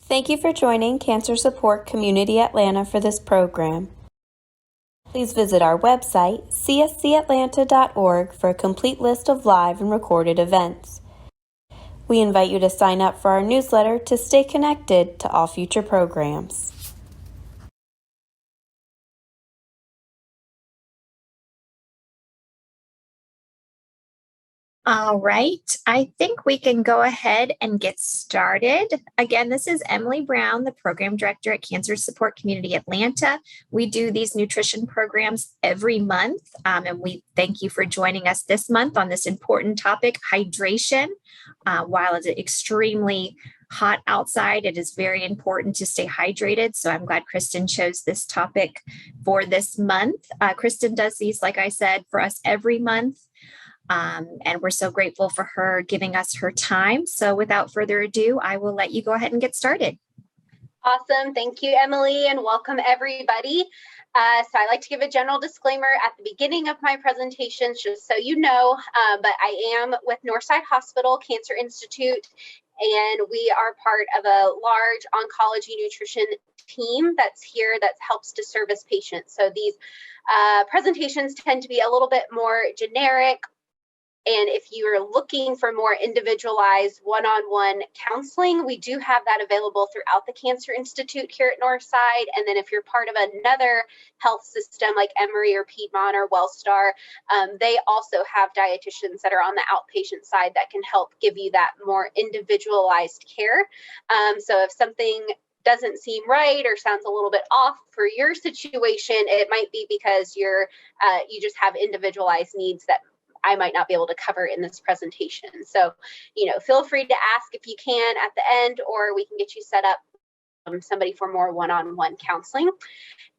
Thank you for joining Cancer Support Community Atlanta for this program. Please visit our website, cscatlanta.org, for a complete list of live and recorded events. We invite you to sign up for our newsletter to stay connected to all future programs. All right, I think we can go ahead and get started. Again, this is Emily Brown, the Program Director at Cancer Support Community Atlanta. We do these nutrition programs every month, and we thank you for joining us this month on this important topic, hydration. While it's extremely hot outside, it is very important to stay hydrated. So I'm glad Kristin chose this topic for this month. Kristin does these, like I said, for us every month. And we're so grateful for her giving us her time. So without further ado, I will let you go ahead and get started. Awesome. Thank you, Emily, and welcome everybody. So I like to give a general disclaimer at the beginning of my presentations, just so you know, but I am with Northside Hospital Cancer Institute, and we are part of a large oncology nutrition team that's here that helps to service patients. So these presentations tend to be a little bit more generic. And if you are looking for more individualized one-on-one counseling, we do have that available throughout the Cancer Institute here at Northside. And then if you're part of another health system like Emory or Piedmont or Wellstar, they also have dietitians that are on the outpatient side that can help give you that more individualized care. So if something doesn't seem right or sounds a little bit off for your situation, it might be because you just have individualized needs that I might not be able to cover in this presentation. So, feel free to ask if you can at the end, or we can get you set up somebody for more one-on-one counseling.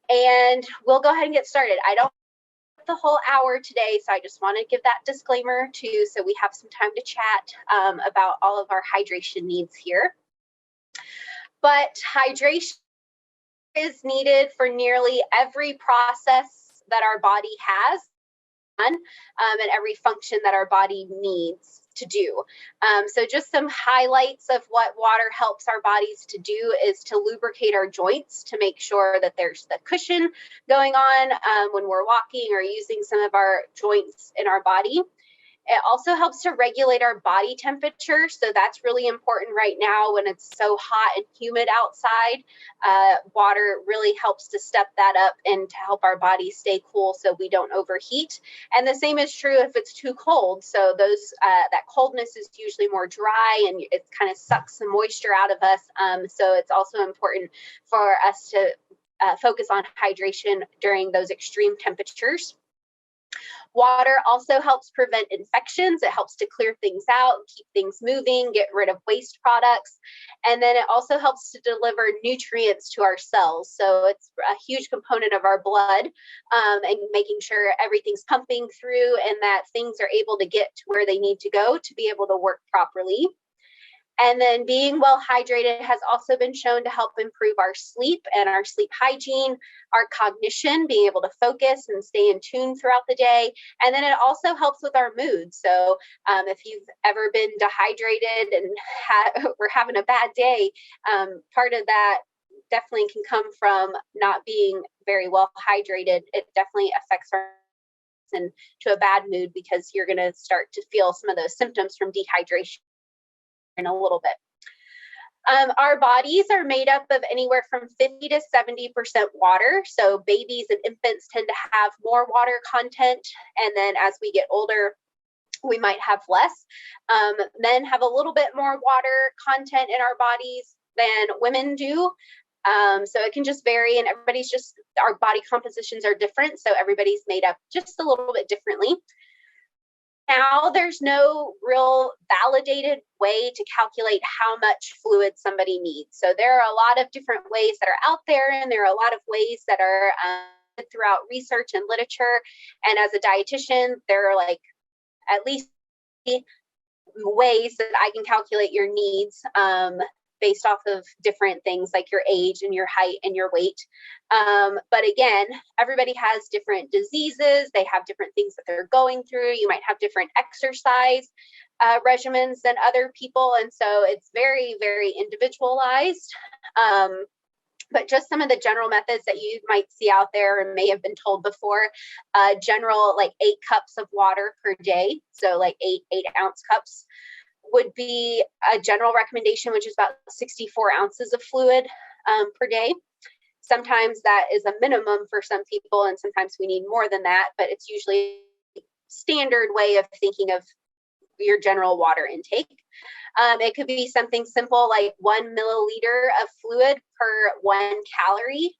And we'll go ahead and get started. I don't have the whole hour today, so I just want to give that disclaimer too, so we have some time to chat about all of our hydration needs here. But hydration is needed for nearly every process that our body has, and every function that our body needs to do. So just some highlights of what water helps our bodies to do is to lubricate our joints, to make sure that there's the cushion going on when we're walking or using some of our joints in our body. It also helps to regulate our body temperature. So that's really important right now when it's so hot and humid outside. Water really helps to step that up and to help our body stay cool so we don't overheat. And the same is true if it's too cold. So that coldness is usually more dry and it kind of sucks some moisture out of us. So it's also important for us to focus on hydration during those extreme temperatures. Water also helps prevent infections. It helps to clear things out, keep things moving, get rid of waste products. And then it also helps to deliver nutrients to our cells. So it's a huge component of our blood, and making sure everything's pumping through and that things are able to get to where they need to go to be able to work properly. And then being well hydrated has also been shown to help improve our sleep and our sleep hygiene, our cognition, being able to focus and stay in tune throughout the day. And then it also helps with our mood. So if you've ever been dehydrated and we're having a bad day, part of that definitely can come from not being very well hydrated. It definitely affects our and to a bad mood because you're going to start to feel some of those symptoms from dehydration in a little bit. Our bodies are made up of anywhere from 50 to 70% water. So babies and infants tend to have more water content. And then as we get older, we might have less. Men have a little bit more water content in our bodies than women do. So it can just vary, and our body compositions are different. So everybody's made up just a little bit differently. Now there's no real validated way to calculate how much fluid somebody needs. So there are a lot of different ways that are out there, and there are a lot of ways that are throughout research and literature. And as a dietitian, there are at least ways that I can calculate your needs based off of different things like your age and your height and your weight. But again, everybody has different diseases. They have different things that they're going through. You might have different exercise regimens than other people. And so it's very, very individualized. But just some of the general methods that you might see out there and may have been told before, general like 8 cups of water per day. So like 8-ounce cups would be a general recommendation, which is about 64 ounces of fluid per day. Sometimes that is a minimum for some people, and sometimes we need more than that, but it's usually standard way of thinking of your general water intake. It could be something simple like 1 milliliter of fluid per 1 calorie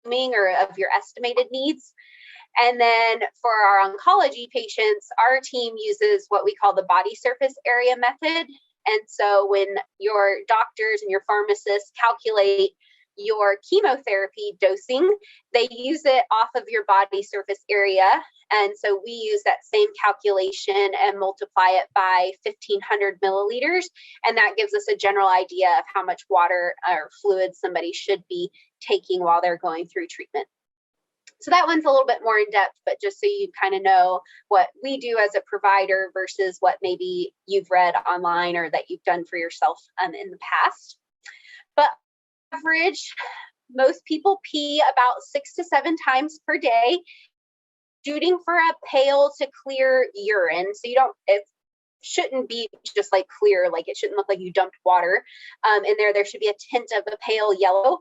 or of your estimated needs. And then for our oncology patients, our team uses what we call the body surface area method. And so when your doctors and your pharmacists calculate your chemotherapy dosing, they use it off of your body surface area. And so we use that same calculation and multiply it by 1,500 milliliters. And that gives us a general idea of how much water or fluid somebody should be taking while they're going through treatment. So that one's a little bit more in depth, but just so you kind of know what we do as a provider versus what maybe you've read online or that you've done for yourself in the past. But average, most people pee about 6 to 7 times per day, shooting for a pale to clear urine. So it shouldn't be just like clear, like it shouldn't look like you dumped water in there. There should be a tint of a pale yellow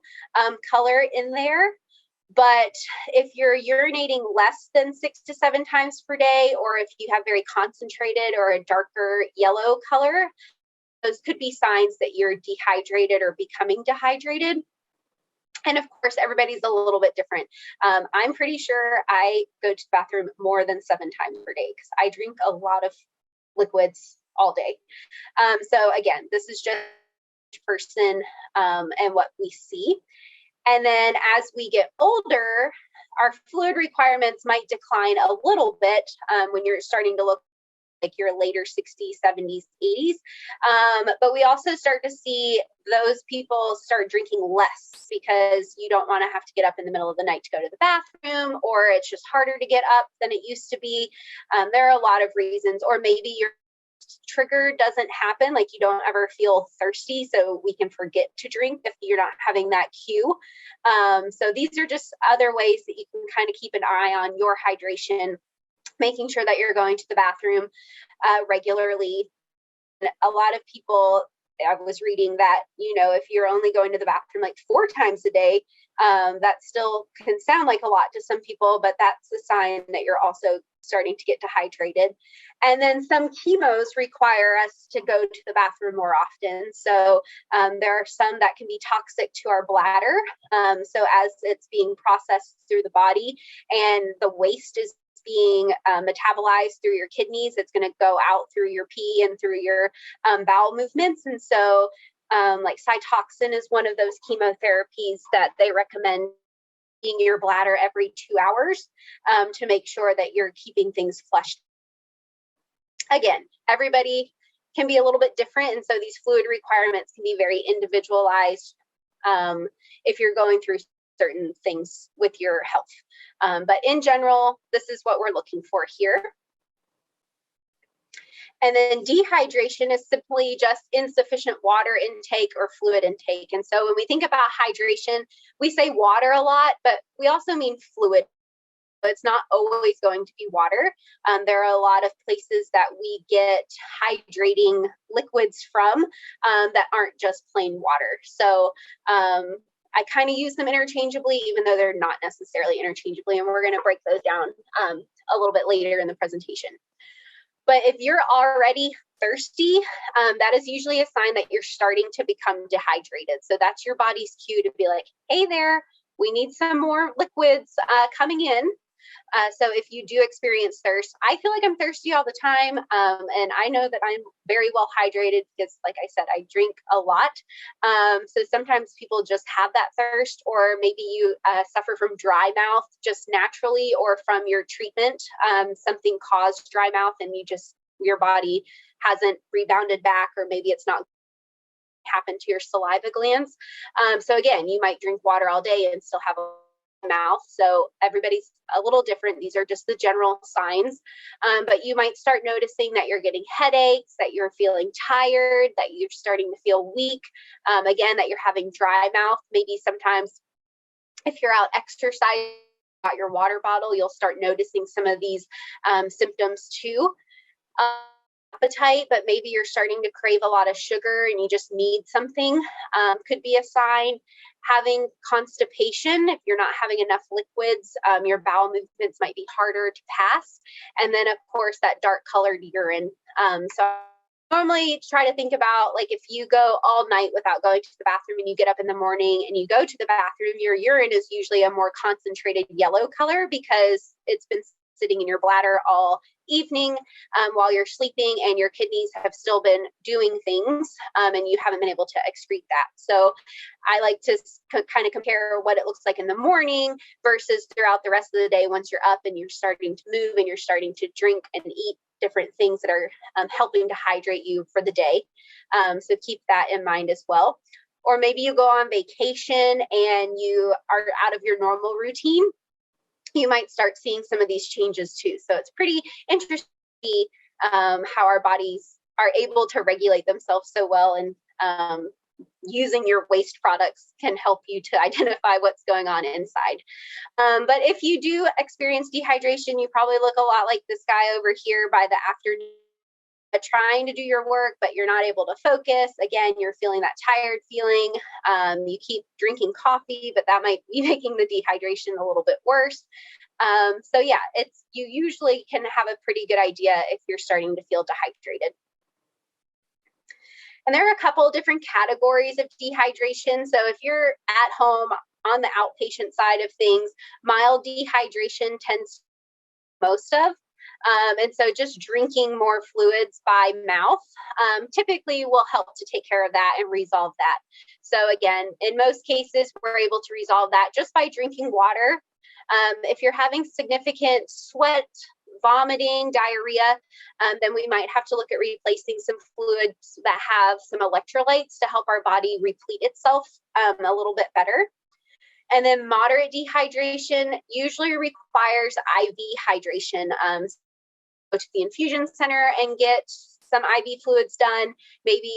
color in there. But if you're urinating less than 6 to 7 times per day, or if you have very concentrated or a darker yellow color, those could be signs that you're dehydrated or becoming dehydrated. And of course, everybody's a little bit different. I'm pretty sure I go to the bathroom more than 7 times per day because I drink a lot of liquids all day. So again, this is just person and what we see. And then as we get older, our fluid requirements might decline a little bit when you're starting to look like your later 60s, 70s, 80s. But we also start to see those people start drinking less because you don't want to have to get up in the middle of the night to go to the bathroom, or it's just harder to get up than it used to be. There are a lot of reasons, or maybe your trigger doesn't happen, like you don't ever feel thirsty, so we can forget to drink if you're not having that cue. So these are just other ways that you can kind of keep an eye on your hydration, making sure that you're going to the bathroom regularly. And a lot of people, I was reading that, if you're only going to the bathroom like 4 times a day, that still can sound like a lot to some people, but that's a sign that you're also starting to get dehydrated. And then some chemos require us to go to the bathroom more often. So there are some that can be toxic to our bladder. So as it's being processed through the body and the waste is being metabolized through your kidneys, it's going to go out through your pee and through your bowel movements. And so like Cytoxin is one of those chemotherapies that they recommend in your bladder every 2 hours to make sure that you're keeping things flushed. Again, everybody can be a little bit different. And so these fluid requirements can be very individualized if you're going through certain things with your health. But in general, this is what we're looking for here. And then dehydration is simply just insufficient water intake or fluid intake. And so when we think about hydration, we say water a lot, but we also mean fluid. But it's not always going to be water. There are a lot of places that we get hydrating liquids from that aren't just plain water. So I kind of use them interchangeably, even though they're not necessarily interchangeably. And we're going to break those down a little bit later in the presentation. But if you're already thirsty, that is usually a sign that you're starting to become dehydrated. So that's your body's cue to be like, hey there, we need some more liquids coming in. So if you do experience thirst, I feel like I'm thirsty all the time. And I know that I'm very well hydrated because, like I said, I drink a lot. So sometimes people just have that thirst, or maybe you suffer from dry mouth just naturally, or from your treatment, something caused dry mouth and your body hasn't rebounded back, or maybe it's not happened to your saliva glands. So again, you might drink water all day and still have a mouth. So everybody's a little different. These are just the general signs. But you might start noticing that you're getting headaches, that you're feeling tired, that you're starting to feel weak. Again, that you're having dry mouth. Maybe sometimes if you're out exercising, got your water bottle, you'll start noticing some of these symptoms too. Appetite, but maybe you're starting to crave a lot of sugar and you just need something, could be a sign. Having constipation, if you're not having enough liquids, your bowel movements might be harder to pass. And then, of course, that dark colored urine. So normally try to think about, like, if you go all night without going to the bathroom and you get up in the morning and you go to the bathroom, your urine is usually a more concentrated yellow color because it's been sitting in your bladder all evening while you're sleeping, and your kidneys have still been doing things and you haven't been able to excrete that. So I like to kind of compare what it looks like in the morning versus throughout the rest of the day once you're up and you're starting to move and you're starting to drink and eat different things that are helping to hydrate you for the day. So keep that in mind as well. Or maybe you go on vacation and you are out of your normal routine. You might start seeing some of these changes too. So it's pretty interesting to see how our bodies are able to regulate themselves so well, and using your waste products can help you to identify what's going on inside. But if you do experience dehydration, you probably look a lot like this guy over here by the afternoon, trying to do your work, but you're not able to focus. Again, you're feeling that tired feeling. You keep drinking coffee, but that might be making the dehydration a little bit worse. So yeah, you usually can have a pretty good idea if you're starting to feel dehydrated. And there are a couple of different categories of dehydration. So if you're at home on the outpatient side of things, mild dehydration tends to most of. And so just drinking more fluids by mouth typically will help to take care of that and resolve that. So again, in most cases, we're able to resolve that just by drinking water. If you're having significant sweat, vomiting, diarrhea, then we might have to look at replacing some fluids that have some electrolytes to help our body replete itself a little bit better. And then moderate dehydration usually requires IV hydration. Go to the infusion center and get some IV fluids done, maybe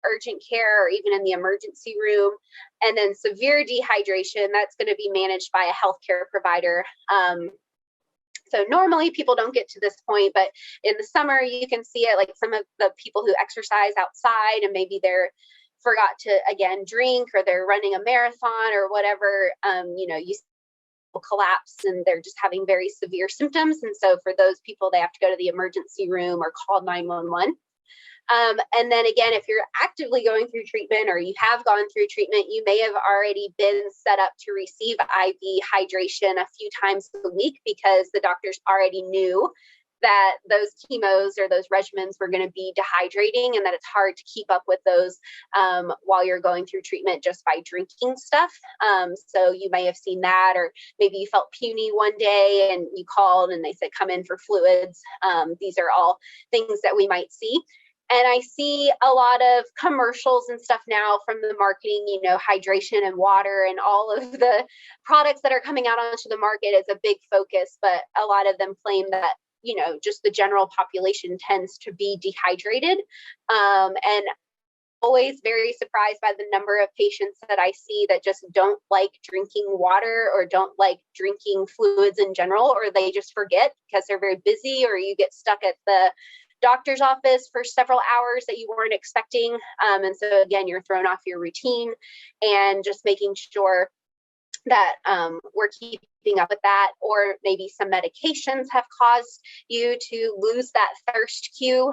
urgent care or even in the emergency room. And then severe dehydration, that's going to be managed by a healthcare provider. So normally people don't get to this point, but in the summer you can see it, like some of the people who exercise outside and maybe they're forgot to, again, drink, or they're running a marathon or whatever, you collapse and they're just having very severe symptoms. And so for those people, they have to go to the emergency room or call 911. And then again, if you're actively going through treatment or you have gone through treatment, you may have already been set up to receive IV hydration a few times a week because the doctors already knew that those chemos or those regimens were going to be dehydrating and that it's hard to keep up with those while you're going through treatment just by drinking stuff. So you may have seen that, or maybe you felt puny one day and you called and they said, come in for fluids. These are all things that we might see. And I see a lot of commercials and stuff now from the marketing, hydration and water and all of the products that are coming out onto the market is a big focus, but a lot of them claim that just the general population tends to be dehydrated. And always very surprised by the number of patients that I see that just don't like drinking water or don't like drinking fluids in general, or they just forget because they're very busy, or you get stuck at the doctor's office for several hours that you weren't expecting. And so again, you're thrown off your routine, and just making sure that we're keeping up with that. Or maybe some medications have caused you to lose that thirst cue.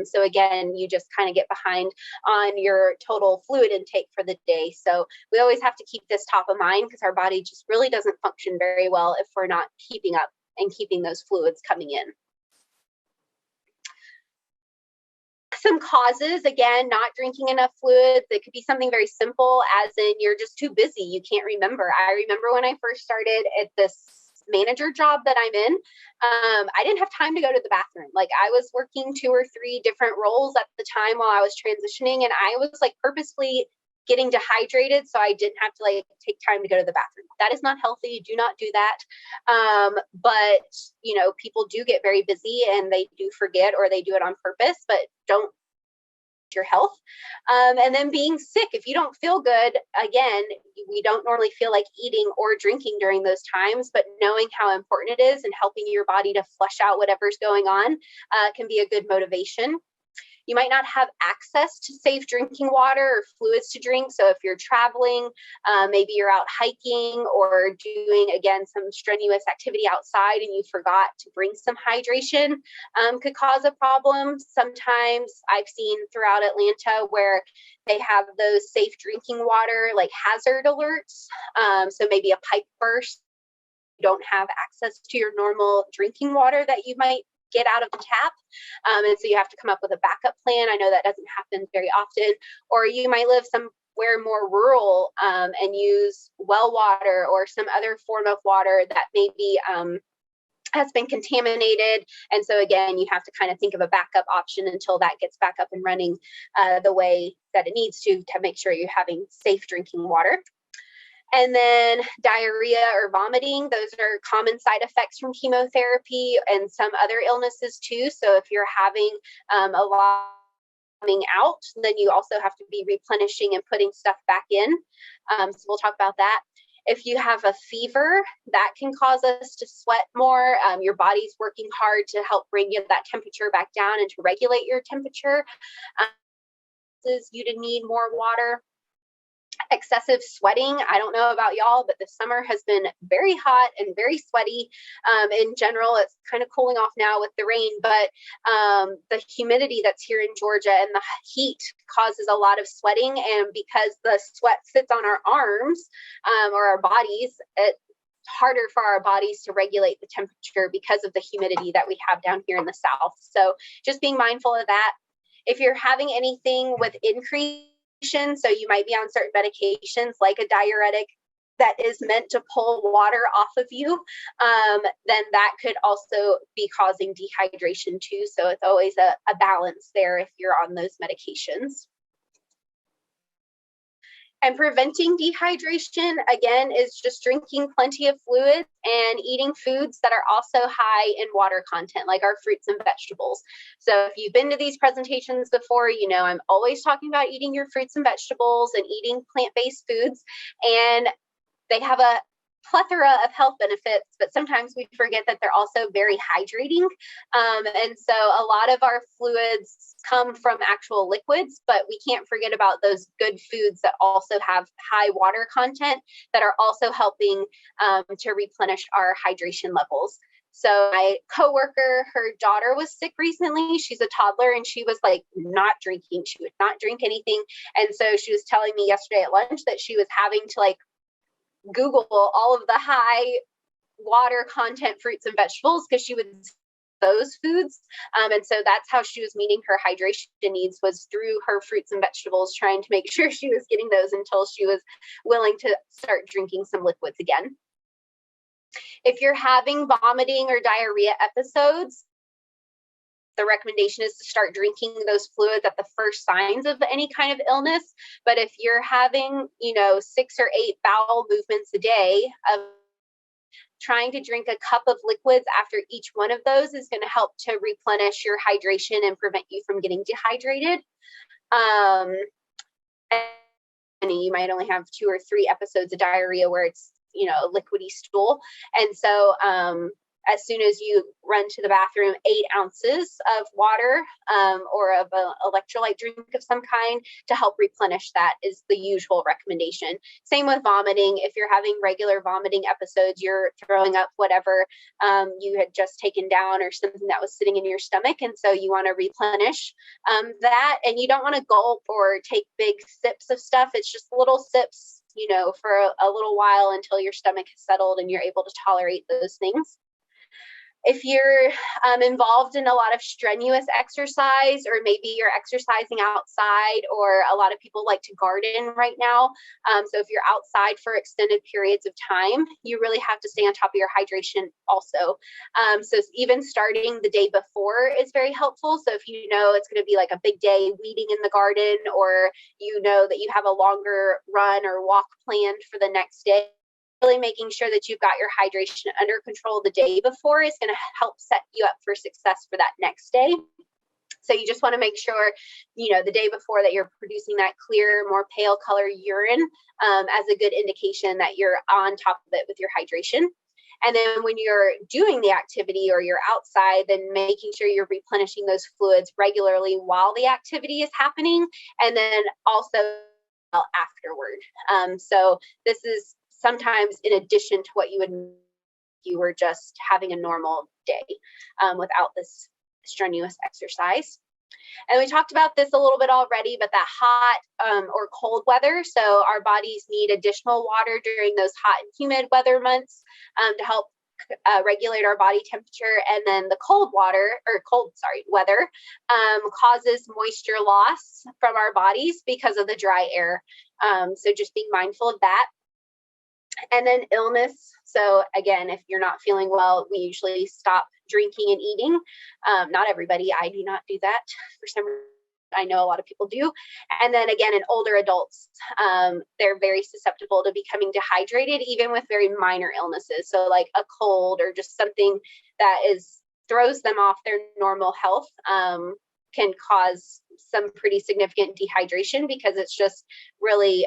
So again, you just kind of get behind on your total fluid intake for the day. So we always have to keep this top of mind because our body just really doesn't function very well if we're not keeping up and keeping those fluids coming in. Some causes, again, not drinking enough fluids. It could be something very simple, as in you're just too busy. You can't remember. I remember when I first started at this manager job that I'm in, I didn't have time to go to the bathroom. Like, I was working 2 or 3 different roles at the time while I was transitioning, and I was like purposely getting dehydrated so I didn't have to like take time to go to the bathroom. That is not healthy. Do not do that. But you know, people do get very busy and they do forget, or they do it on purpose, but don't your health. And then being sick, if you don't feel good, again, we don't normally feel like eating or drinking during those times, but knowing how important it is and helping your body to flush out whatever's going on can be a good motivation. You might not have access to safe drinking water or fluids to drink. So if you're traveling, maybe you're out hiking or doing, again, some strenuous activity outside and you forgot to bring some hydration, could cause a problem. Sometimes I've seen throughout Atlanta where they have those safe drinking water, like hazard alerts. So maybe a pipe burst, you don't have access to your normal drinking water that you might get out of the tap. And so you have to come up with a backup plan. I know that doesn't happen very often. Or you might live somewhere more rural and use well water or some other form of water that maybe has been contaminated. And so again, you have to kind of think of a backup option until that gets back up and running the way that it needs to make sure you're having safe drinking water. And then diarrhea or vomiting, those are common side effects from chemotherapy and some other illnesses too. So if you're having a lot coming out, then you also have to be replenishing and putting stuff back in. So we'll talk about that. If you have a fever, that can cause us to sweat more. Your body's working hard to help bring you that temperature back down and to regulate your temperature. You to need more water. Excessive sweating. I don't know about y'all, but the summer has been very hot and very sweaty. In general, it's kind of cooling off now with the rain, but the humidity that's here in Georgia and the heat causes a lot of sweating. And because the sweat sits on our arms or our bodies, it's harder for our bodies to regulate the temperature because of the humidity that we have down here in the South. So just being mindful of that. If you're having anything with increased, so you might be on certain medications like a diuretic that is meant to pull water off of you, then that could also be causing dehydration too. So it's always a balance there if you're on those medications. And preventing dehydration, again, is just drinking plenty of fluids and eating foods that are also high in water content, like our fruits and vegetables. So if you've been to these presentations before, you know I'm always talking about eating your fruits and vegetables and eating plant-based foods. And they have a plethora of health benefits, but sometimes we forget that they're also very hydrating. And so a lot of our fluids come from actual liquids, but we can't forget about those good foods that also have high water content that are also helping to replenish our hydration levels. So my coworker, her daughter was sick recently. She's a toddler and she was like not drinking. She would not drink anything. And so she was telling me yesterday at lunch that she was having to like Google all of the high water content fruits and vegetables because she would those foods. And so that's how she was meeting her hydration needs, was through her fruits and vegetables, trying to make sure she was getting those until she was willing to start drinking some liquids again. If you're having vomiting or diarrhea episodes, the recommendation is to start drinking those fluids at the first signs of any kind of illness. But if you're having, 6 or 8 bowel movements a day, of trying to drink a cup of liquids after each one of those is going to help to replenish your hydration and prevent you from getting dehydrated. And you might only have 2 or 3 episodes of diarrhea where it's, a liquidy stool. And so, as soon as you run to the bathroom, 8 ounces of water or of an electrolyte drink of some kind to help replenish that is the usual recommendation. Same with vomiting. If you're having regular vomiting episodes, you're throwing up whatever you had just taken down or something that was sitting in your stomach. And so you want to replenish that. And you don't want to gulp or take big sips of stuff. It's just little sips, for a little while until your stomach has settled and you're able to tolerate those things. If you're involved in a lot of strenuous exercise, or maybe you're exercising outside, or a lot of people like to garden right now. So if you're outside for extended periods of time, you really have to stay on top of your hydration also. So even starting the day before is very helpful. So if you know it's going to be like a big day weeding in the garden, or you know that you have a longer run or walk planned for the next day, really making sure that you've got your hydration under control the day before is going to help set you up for success for that next day. So you just want to make sure, the day before, that you're producing that clear, more pale color urine as a good indication that you're on top of it with your hydration. And then when you're doing the activity or you're outside, then making sure you're replenishing those fluids regularly while the activity is happening, and then also afterward. So this is sometimes in addition to what you would if you were just having a normal day without this strenuous exercise. And we talked about this a little bit already, but that hot or cold weather. So our bodies need additional water during those hot and humid weather months to help regulate our body temperature. And then the weather causes moisture loss from our bodies because of the dry air. So just being mindful of that. And then illness. So again, if you're not feeling well, we usually stop drinking and eating. Not everybody. I do not do that for some reason. I know a lot of people do. And then again, in older adults, they're very susceptible to becoming dehydrated, even with very minor illnesses. So like a cold or just something that throws them off their normal health can cause some pretty significant dehydration, because it's just really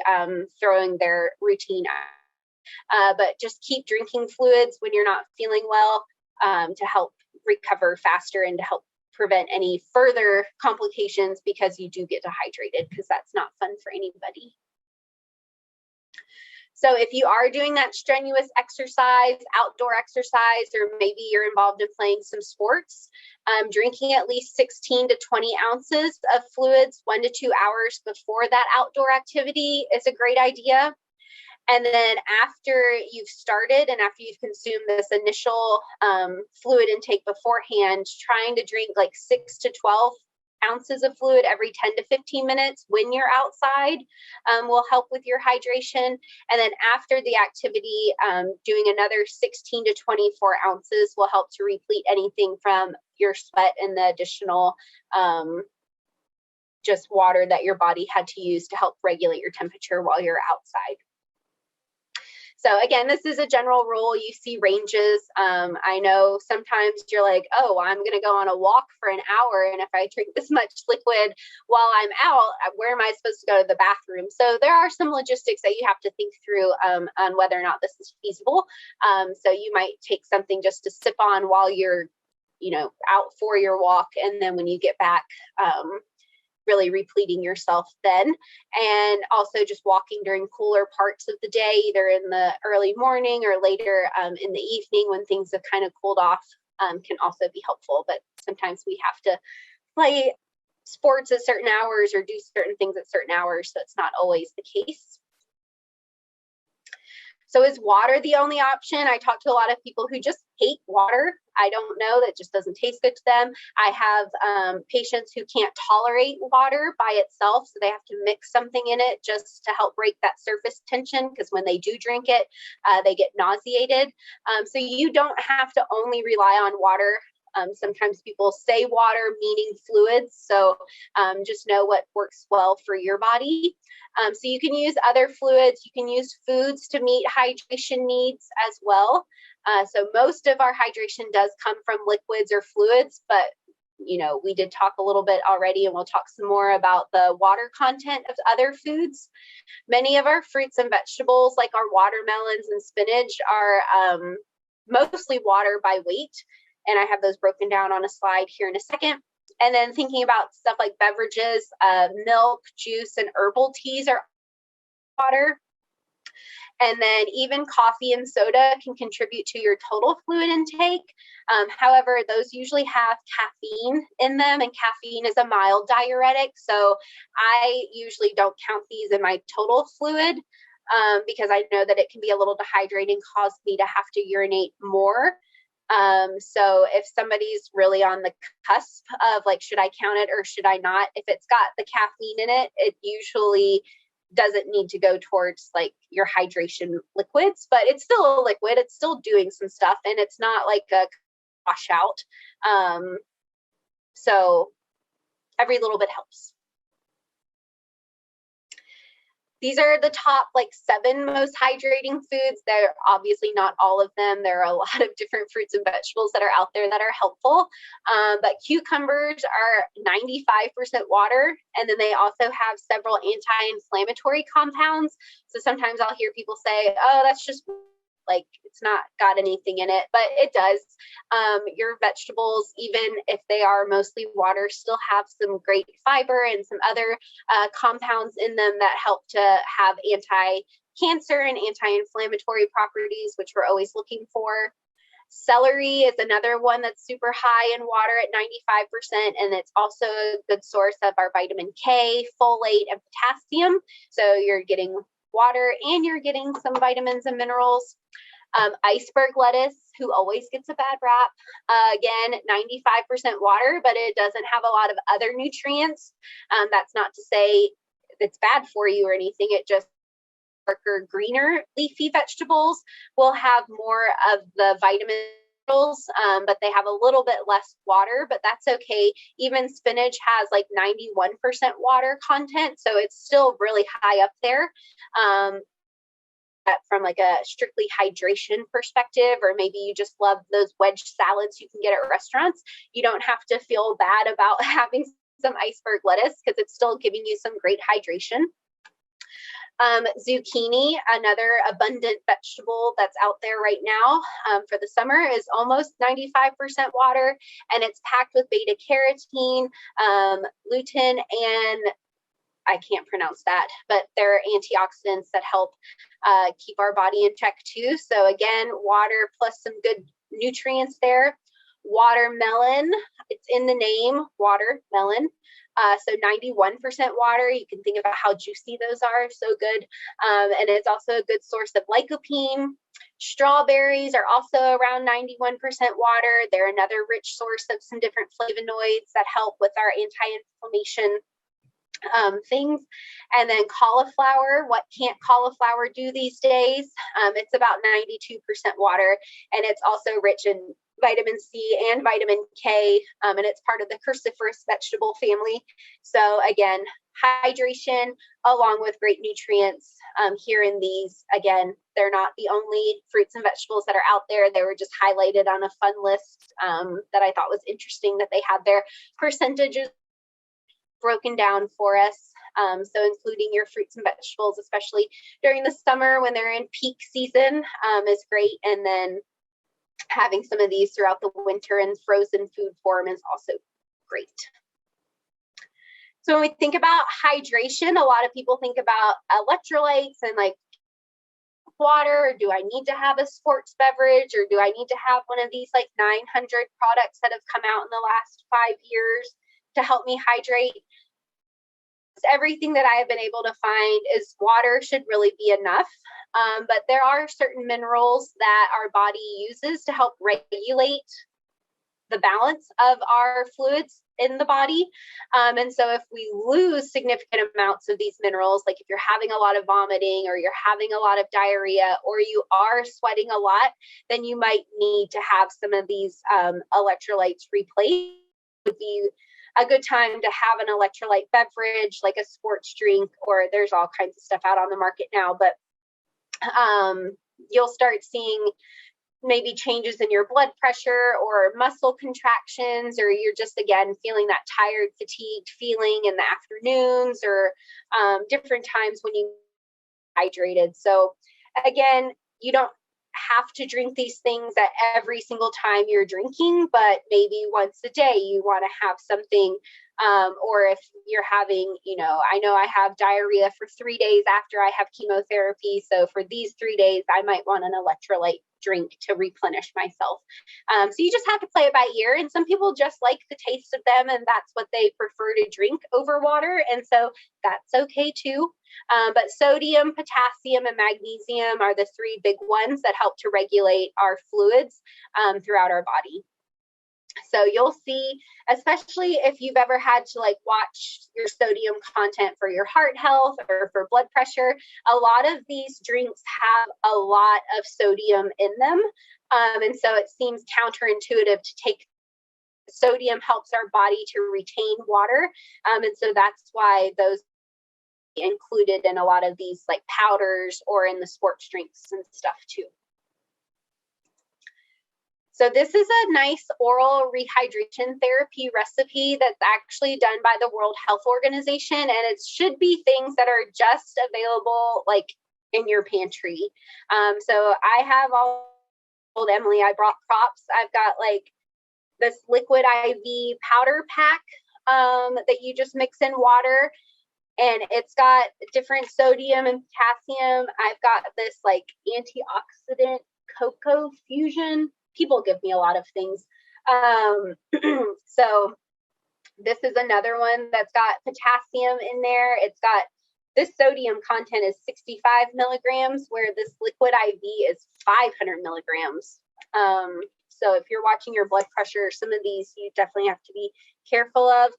throwing their routine out. But just keep drinking fluids when you're not feeling well to help recover faster and to help prevent any further complications, because you do get dehydrated, because that's not fun for anybody. So if you are doing that strenuous exercise, outdoor exercise, or maybe you're involved in playing some sports, drinking at least 16 to 20 ounces of fluids 1 to 2 hours before that outdoor activity is a great idea. And then after you've started and after you've consumed this initial fluid intake beforehand, trying to drink like 6 to 12 ounces of fluid every 10 to 15 minutes when you're outside will help with your hydration. And then after the activity, doing another 16 to 24 ounces will help to replete anything from your sweat and the additional just water that your body had to use to help regulate your temperature while you're outside. So again, this is a general rule. You see ranges. I know sometimes you're like, oh, I'm going to go on a walk for an hour, and if I drink this much liquid while I'm out, where am I supposed to go to the bathroom? So there are some logistics that you have to think through on whether or not this is feasible. So you might take something just to sip on while you're, out for your walk, and then when you get back, really repleting yourself then. And also just walking during cooler parts of the day, either in the early morning or later in the evening when things have kind of cooled off, can also be helpful. But sometimes we have to play sports at certain hours or do certain things at certain hours, so it's not always the case. So is water the only option? I talk to a lot of people who just hate water. I don't know, that just doesn't taste good to them. I have patients who can't tolerate water by itself, so they have to mix something in it just to help break that surface tension, because when they do drink it, they get nauseated. So you don't have to only rely on water. Sometimes people say water, meaning fluids. So just know what works well for your body. So you can use other fluids. You can use foods to meet hydration needs as well. So most of our hydration does come from liquids or fluids, but we did talk a little bit already, and we'll talk some more about the water content of other foods. Many of our fruits and vegetables, like our watermelons and spinach, are mostly water by weight. And I have those broken down on a slide here in a second. And then thinking about stuff like beverages, milk, juice, and herbal teas are water. And then even coffee and soda can contribute to your total fluid intake. However, those usually have caffeine in them, and caffeine is a mild diuretic. So I usually don't count these in my total fluid because I know that it can be a little dehydrating, cause me to have to urinate more. So if somebody's really on the cusp of like, should I count it or should I not? If it's got the caffeine in it, it usually doesn't need to go towards like your hydration liquids, but it's still a liquid. It's still doing some stuff, and it's not like a washout. So every little bit helps. These are the top like 7 most hydrating foods. They're obviously not all of them. There are a lot of different fruits and vegetables that are out there that are helpful. But cucumbers are 95% water. And then they also have several anti-inflammatory compounds. So sometimes I'll hear people say, oh, that's just like, it's not got anything in it, but it does. Your vegetables, even if they are mostly water, still have some great fiber and some other compounds in them that help to have anti-cancer and anti-inflammatory properties, which we're always looking for. Celery is another one that's super high in water at 95%, and it's also a good source of our vitamin K, folate, and potassium. So you're getting water and you're getting some vitamins and minerals. Iceberg lettuce, who always gets a bad rap, again, 95% water, but it doesn't have a lot of other nutrients. That's not to say it's bad for you or anything. It just darker, greener leafy vegetables will have more of the vitamins, but they have a little bit less water, but that's okay. Even spinach has like 91% water content, so it's still really high up there. From like a strictly hydration perspective, or maybe you just love those wedge salads you can get at restaurants, you don't have to feel bad about having some iceberg lettuce because it's still giving you some great hydration. Zucchini, another abundant vegetable that's out there right now for the summer, is almost 95% water, and it's packed with beta carotene, lutein, and I can't pronounce that, but they're antioxidants that help keep our body in check too. So again, water plus some good nutrients there. Watermelon, it's in the name, watermelon. So 91% water. You can think about how juicy those are. So good. And it's also a good source of lycopene. Strawberries are also around 91% water. They're another rich source of some different flavonoids that help with our anti-inflammation things. And then cauliflower, what can't cauliflower do these days? It's about 92% water, and it's also rich in vitamin C and vitamin K, and it's part of the cruciferous vegetable family. So again, hydration along with great nutrients here in these. Again, they're not the only fruits and vegetables that are out there. They were just highlighted on a fun list that I thought was interesting, that they had their percentages broken down for us. So including your fruits and vegetables, especially during the summer when they're in peak season, is great. And then having some of these throughout the winter in frozen food form is also great. So when we think about hydration, a lot of people think about electrolytes and like water, or do I need to have a sports beverage, or do I need to have one of these like 900 products that have come out in the last 5 years to help me hydrate? Everything that I have been able to find is water should really be enough. But there are certain minerals that our body uses to help regulate the balance of our fluids in the body. And so if we lose significant amounts of these minerals, like if you're having a lot of vomiting, or you're having a lot of diarrhea, or you are sweating a lot, then you might need to have some of these electrolytes replaced. Would be a good time to have an electrolyte beverage, like a sports drink, or there's all kinds of stuff out on the market now, but you'll start seeing maybe changes in your blood pressure or muscle contractions, or you're just, again, feeling that tired, fatigued feeling in the afternoons, or different times when you hydrated. So again, you don't have to drink these things at every single time you're drinking, but maybe once a day you want to have something. Or if you're having, I know I have diarrhea for 3 days after I have chemotherapy. So for these 3 days, I might want an electrolyte drink to replenish myself. So you just have to play it by ear. And some people just like the taste of them, and that's what they prefer to drink over water. And so that's okay too. But sodium, potassium, and magnesium are the three big ones that help to regulate our fluids throughout our body. So you'll see, especially if you've ever had to like watch your sodium content for your heart health or for blood pressure, a lot of these drinks have a lot of sodium in them. And so it seems counterintuitive to take sodium. Helps our body to retain water. And so that's why those included in a lot of these like powders or in the sports drinks and stuff too. So this is a nice oral rehydration therapy recipe that's actually done by the World Health Organization, and it should be things that are just available like in your pantry. So I have told Emily I brought props. I've got like this liquid IV powder pack that you just mix in water, and it's got different sodium and potassium. I've got this like antioxidant cocoa fusion. People give me a lot of things. So this is another one that's got potassium in there. It's got, this sodium content is 65 milligrams, where this liquid IV is 500 milligrams. So if you're watching your blood pressure, some of these you definitely have to be careful of.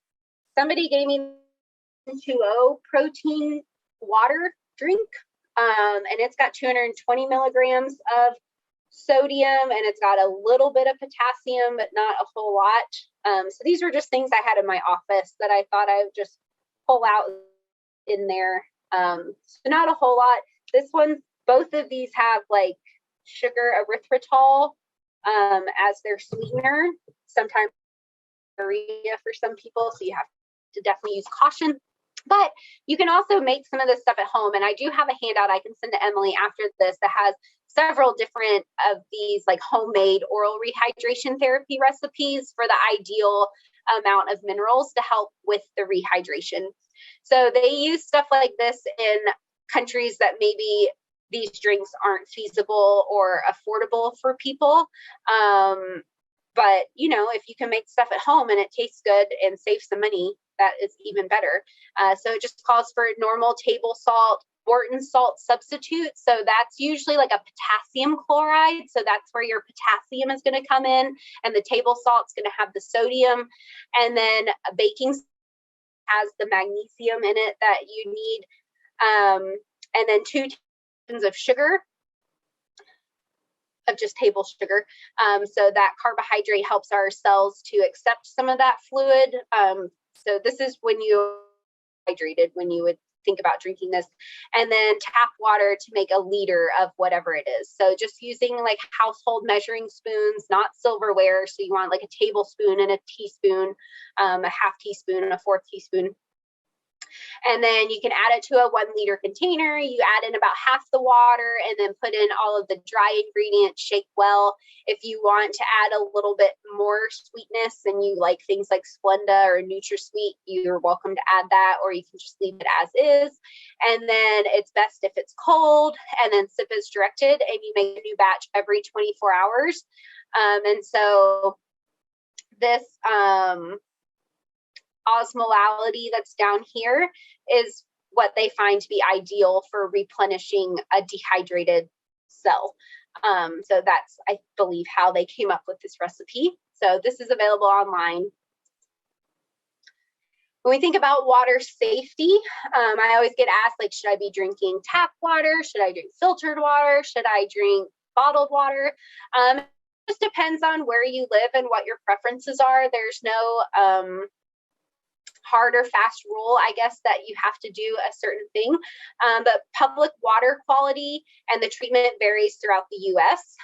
Somebody gave me 2O protein water drink, and it's got 220 milligrams of sodium, and it's got a little bit of potassium, but not a whole lot. So these were just things I had in my office that I thought I would just pull out in there. So not a whole lot. This one, both of these have like sugar erythritol as their sweetener. Sometimes diarrhea for some people, so you have to definitely use caution. But you can also make some of this stuff at home. And I do have a handout I can send to Emily after this that has several different of these like homemade oral rehydration therapy recipes for the ideal amount of minerals to help with the rehydration. So they use stuff like this in countries that maybe these drinks aren't feasible or affordable for people. But, you know, if you can make stuff at home and it tastes good and save some money, that is even better. So it just calls for normal table salt, Morton salt substitute. So that's usually like a potassium chloride. So that's where your potassium is going to come in, and the table salt's going to have the sodium. And then baking has the magnesium in it that you need. And then 2 teaspoons of sugar, of just table sugar. So that carbohydrate helps our cells to accept some of that fluid. So this is when you hydrated, when you would think about drinking this. And then tap water to make a liter of whatever it is. So just using like household measuring spoons, not silverware. So you want like a tablespoon and a teaspoon, a half teaspoon and a 4th teaspoon. And then you can add it to a 1 liter container. You add in about half the water and then put in all of the dry ingredients, shake well. If you want to add a little bit more sweetness and you like things like Splenda or NutraSweet, you're welcome to add that, or you can just leave it as is. And then it's best if it's cold, and then sip as directed, and you make a new batch every 24 hours. And so this, osmolality that's down here is what they find to be ideal for replenishing a dehydrated cell. So that's, I believe, how they came up with this recipe. So this is available online. When we think about water safety, I always get asked, like, should I be drinking tap water? Should I drink filtered water? Should I drink bottled water? It just depends on where you live and what your preferences are. There's no hard or fast rule, I guess, that you have to do a certain thing. But public water quality and the treatment varies throughout the U.S.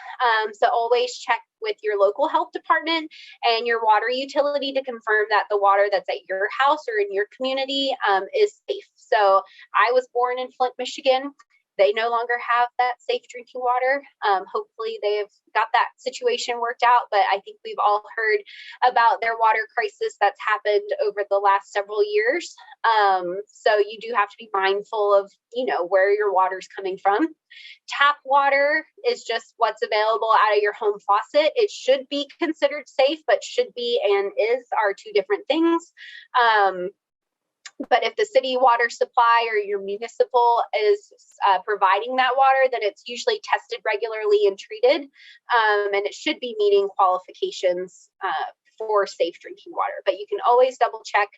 So always check with your local health department and your water utility to confirm that the water that's at your house or in your community is safe. So I was born in Flint, Michigan, they no longer have that safe drinking water. Hopefully they've got that situation worked out, but I think we've all heard about their water crisis that's happened over the last several years. So you do have to be mindful of, where your water's coming from. Tap water is just what's available out of your home faucet. It should be considered safe, but should be and is are two different things. But if the city water supply or your municipal is providing that water, then it's usually tested regularly and treated. And it should be meeting qualifications for safe drinking water. But you can always double check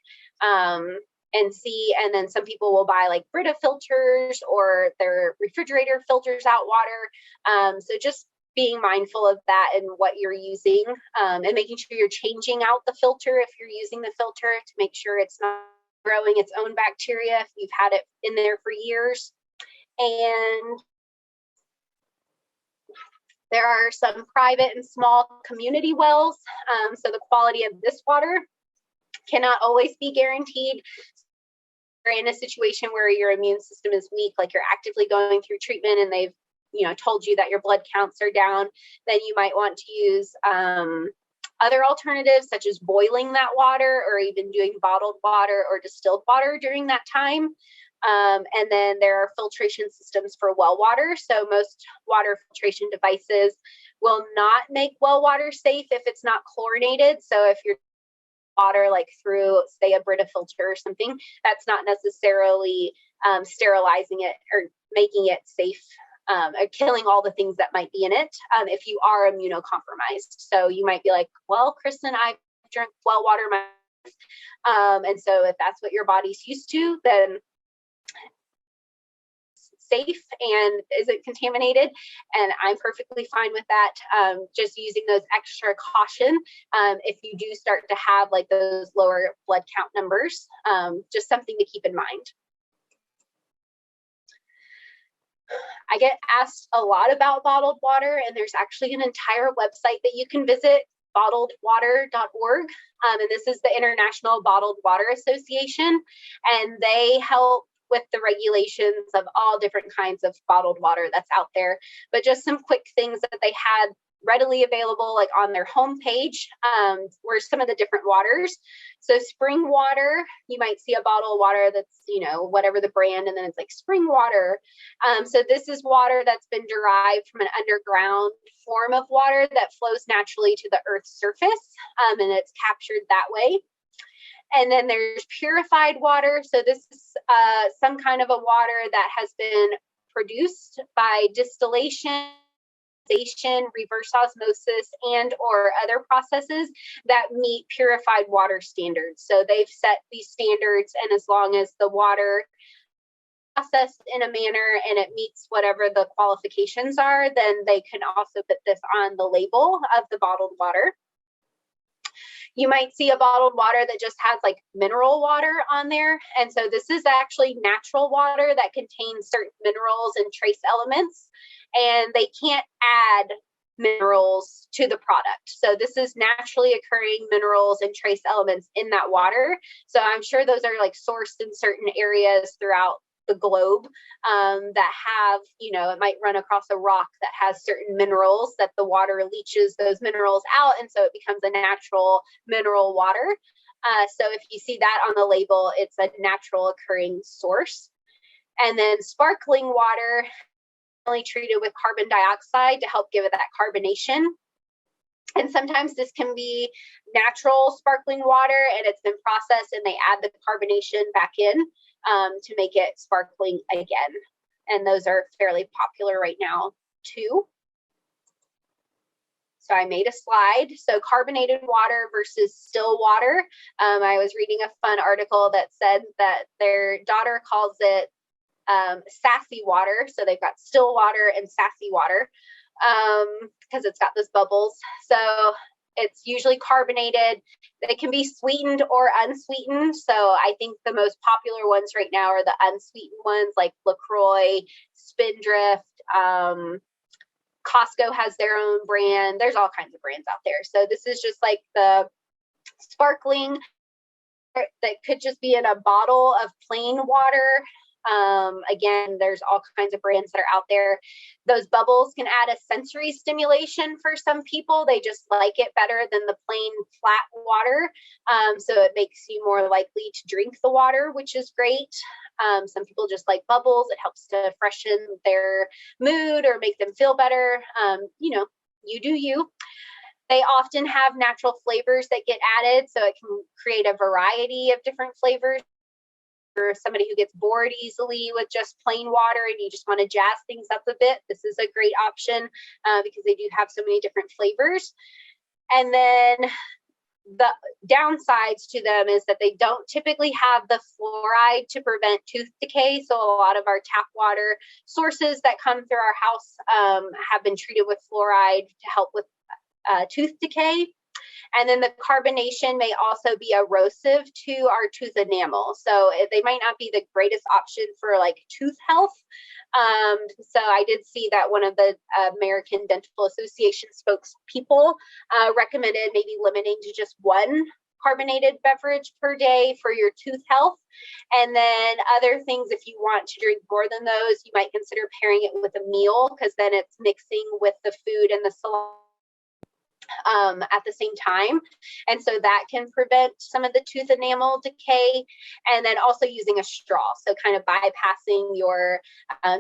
and see. And then some people will buy like Brita filters, or their refrigerator filters out water. So just being mindful of that and what you're using, and making sure you're changing out the filter if you're using the filter, to make sure it's not growing its own bacteria if you've had it in there for years. And there are some private and small community wells. So the quality of this water cannot always be guaranteed. You're in a situation where your immune system is weak, like you're actively going through treatment and they've told you that your blood counts are down, then you might want to use other alternatives, such as boiling that water, or even doing bottled water or distilled water during that time. And then there are filtration systems for well water. So most water filtration devices will not make well water safe if it's not chlorinated. So if you're water like through, say, a Brita filter or something, that's not necessarily sterilizing it or making it safe, or killing all the things that might be in it if you are immunocompromised. So you might be like, well, Kristin, I've drank well water my life. And so if that's what your body's used to, then safe and isn't contaminated, and I'm perfectly fine with that. Just using those extra caution if you do start to have like those lower blood count numbers, just something to keep in mind. I get asked a lot about bottled water, and there's actually an entire website that you can visit, bottledwater.org. And this is the International Bottled Water Association, and they help with the regulations of all different kinds of bottled water that's out there. But just some quick things that they had readily available, like on their homepage, were some of the different waters. So spring water, you might see a bottle of water that's, whatever the brand, and then it's like spring water. So this is water that's been derived from an underground form of water that flows naturally to the Earth's surface, and it's captured that way. And then there's purified water. So this is some kind of a water that has been produced by distillation, reverse osmosis, and or other processes that meet purified water standards. So they've set these standards, and as long as the water processed in a manner and it meets whatever the qualifications are, then they can also put this on the label of the bottled water. You might see a bottled water that just has like mineral water on there. And so this is actually natural water that contains certain minerals and trace elements, and they can't add minerals to the product. So this is naturally occurring minerals and trace elements in that water. So I'm sure those are like sourced in certain areas throughout the globe that have, it might run across a rock that has certain minerals that the water leaches those minerals out. And so it becomes a natural mineral water. So if you see that on the label, it's a natural occurring source. And then sparkling water, only treated with carbon dioxide to help give it that carbonation. And sometimes this can be natural sparkling water, and it's been processed and they add the carbonation back in to make it sparkling again. And those are fairly popular right now too. So I made a slide. So carbonated water versus still water. I was reading a fun article that said that their daughter calls it sassy water. So they've got still water and sassy water because it's got those bubbles. So it's usually carbonated. They can be sweetened or unsweetened. So I think the most popular ones right now are the unsweetened ones, like LaCroix, Spindrift. Costco has their own brand. There's all kinds of brands out there. So this is just like the sparkling that could just be in a bottle of plain water. Again, there's all kinds of brands that are out there. Those bubbles can add a sensory stimulation for some people. They just like it better than the plain flat water. So it makes you more likely to drink the water, which is great. Some people just like bubbles. It helps to freshen their mood or make them feel better. You do you. They often have natural flavors that get added, so it can create a variety of different flavors. For somebody who gets bored easily with just plain water and you just want to jazz things up a bit, this is a great option because they do have so many different flavors. And then the downsides to them is that they don't typically have the fluoride to prevent tooth decay. So a lot of our tap water sources that come through our house have been treated with fluoride to help with tooth decay. And then the carbonation may also be erosive to our tooth enamel. So they might not be the greatest option for like tooth health. So I did see that one of the American Dental Association spokespeople recommended maybe limiting to just one carbonated beverage per day for your tooth health. And then other things, if you want to drink more than those, you might consider pairing it with a meal because then it's mixing with the food and the saliva at the same time. And so that can prevent some of the tooth enamel decay. And then also using a straw. So kind of bypassing your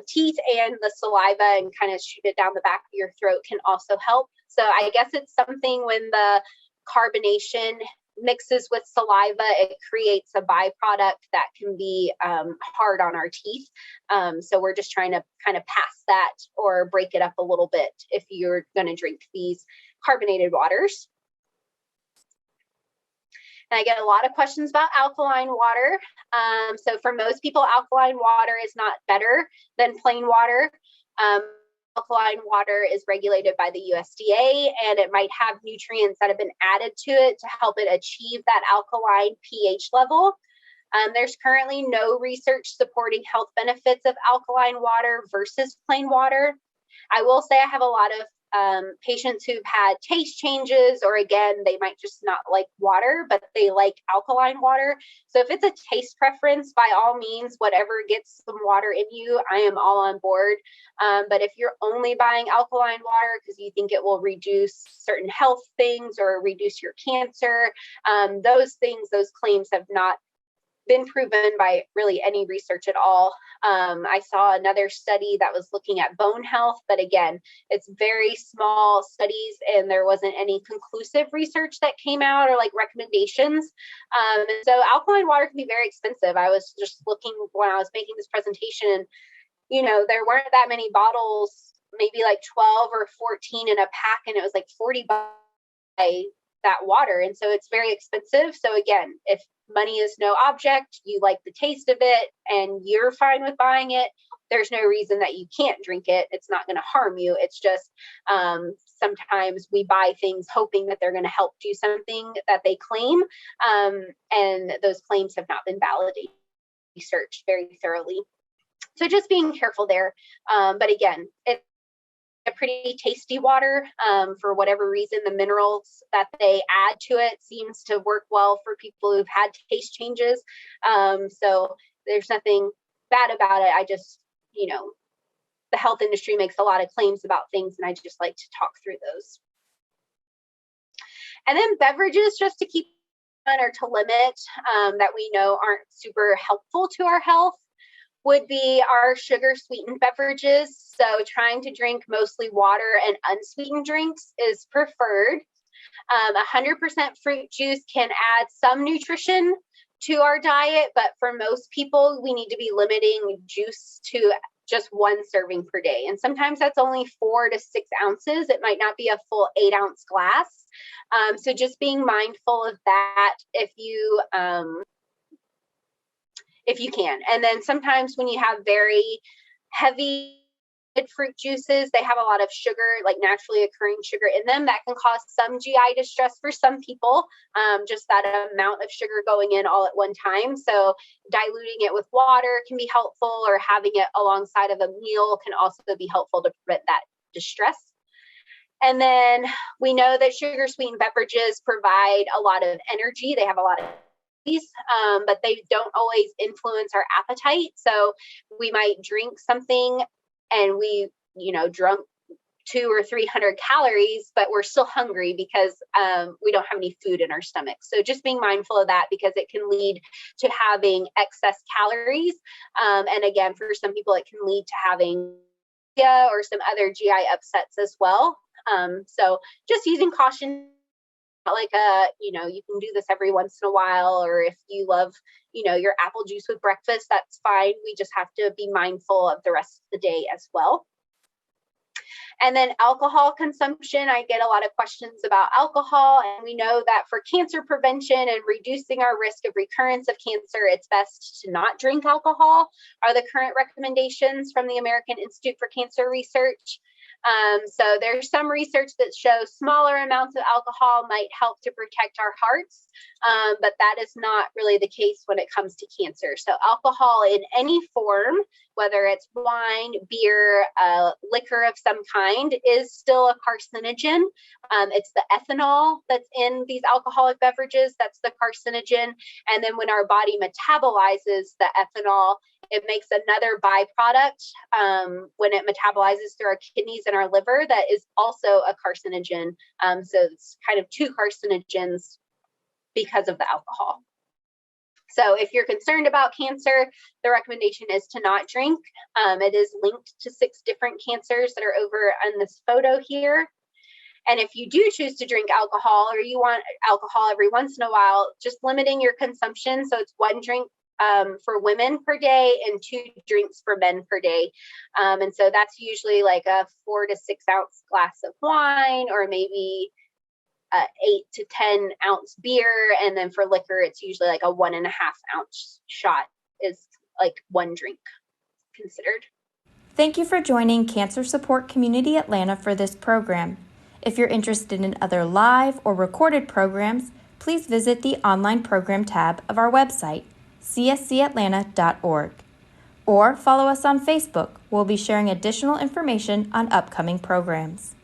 teeth and the saliva and kind of shoot it down the back of your throat can also help. So I guess it's something when the carbonation mixes with saliva, it creates a byproduct that can be hard on our teeth. So we're just trying to kind of pass that or break it up a little bit if you're going to drink these carbonated waters. And I get a lot of questions about alkaline water. So for most people, alkaline water is not better than plain water. Alkaline water is regulated by the USDA, and it might have nutrients that have been added to it to help it achieve that alkaline pH level. There's currently no research supporting health benefits of alkaline water versus plain water. I will say I have a lot of patients who've had taste changes, or again, they might just not like water, but they like alkaline water. So if it's a taste preference, by all means, whatever gets some water in you, I am all on board. But if you're only buying alkaline water because you think it will reduce certain health things or reduce your cancer, those claims have not been proven by really any research at all. I saw another study that was looking at bone health, but again, it's very small studies and there wasn't any conclusive research that came out or like recommendations. And so alkaline water can be very expensive. I was just looking when I was making this presentation and, there weren't that many bottles, maybe like 12 or 14 in a pack, and it was like $40 that water. And so it's very expensive. So again, if money is no object, you like the taste of it and you're fine with buying it, there's no reason that you can't drink it. It's not going to harm you. It's just sometimes we buy things hoping that they're going to help do something that they claim. And those claims have not been validated, researched very thoroughly. So just being careful there. But again, it's a pretty tasty water. For whatever reason, the minerals that they add to it seems to work well for people who've had taste changes. So there's nothing bad about it. I just, the health industry makes a lot of claims about things, and I just like to talk through those. And then beverages, just to keep on or to limit, that we know aren't super helpful to our health, would be our sugar sweetened beverages. So trying to drink mostly water and unsweetened drinks is preferred. 100% fruit juice can add some nutrition to our diet, but for most people, we need to be limiting juice to just one serving per day. And sometimes that's only 4 to 6 ounces. It might not be a full 8-ounce glass. So just being mindful of that if you can. And then sometimes when you have very heavy fruit juices, they have a lot of sugar, like naturally occurring sugar in them, that can cause some GI distress for some people, just that amount of sugar going in all at one time. So diluting it with water can be helpful, or having it alongside of a meal can also be helpful to prevent that distress. And then we know that sugar sweetened beverages provide a lot of energy. They have a lot of but they don't always influence our appetite. So we might drink something and we, drunk 200 or 300 calories, but we're still hungry because we don't have any food in our stomach. So just being mindful of that, because it can lead to having excess calories. And again, for some people, it can lead to having or some other GI upsets as well. So just using caution. Not like you can do this every once in a while, or if you love, your apple juice with breakfast, that's fine. We just have to be mindful of the rest of the day as well. And then alcohol consumption. I get a lot of questions about alcohol, and we know that for cancer prevention and reducing our risk of recurrence of cancer, it's best to not drink alcohol, are the current recommendations from the American Institute for Cancer Research. So there's some research that shows smaller amounts of alcohol might help to protect our hearts, but that is not really the case when it comes to cancer. So alcohol in any form, whether it's wine, beer, liquor of some kind, is still a carcinogen. It's the ethanol that's in these alcoholic beverages that's the carcinogen. And then when our body metabolizes the ethanol, it makes another byproduct when it metabolizes through our kidneys and our liver that is also a carcinogen. So it's kind of two carcinogens because of the alcohol. So if you're concerned about cancer, the recommendation is to not drink. It is linked to 6 different cancers that are over on this photo here. And if you do choose to drink alcohol, or you want alcohol every once in a while, just limiting your consumption. So it's 1 drink for women per day and 2 drinks for men per day. And so that's usually like a 4 to 6 ounce glass of wine, or maybe 8 to 10 ounce beer. And then for liquor, it's usually like a 1.5 ounce shot is like 1 drink considered. Thank you for joining Cancer Support Community Atlanta for this program. If you're interested in other live or recorded programs, please visit the online program tab of our website, cscatlanta.org, or follow us on Facebook. We'll be sharing additional information on upcoming programs.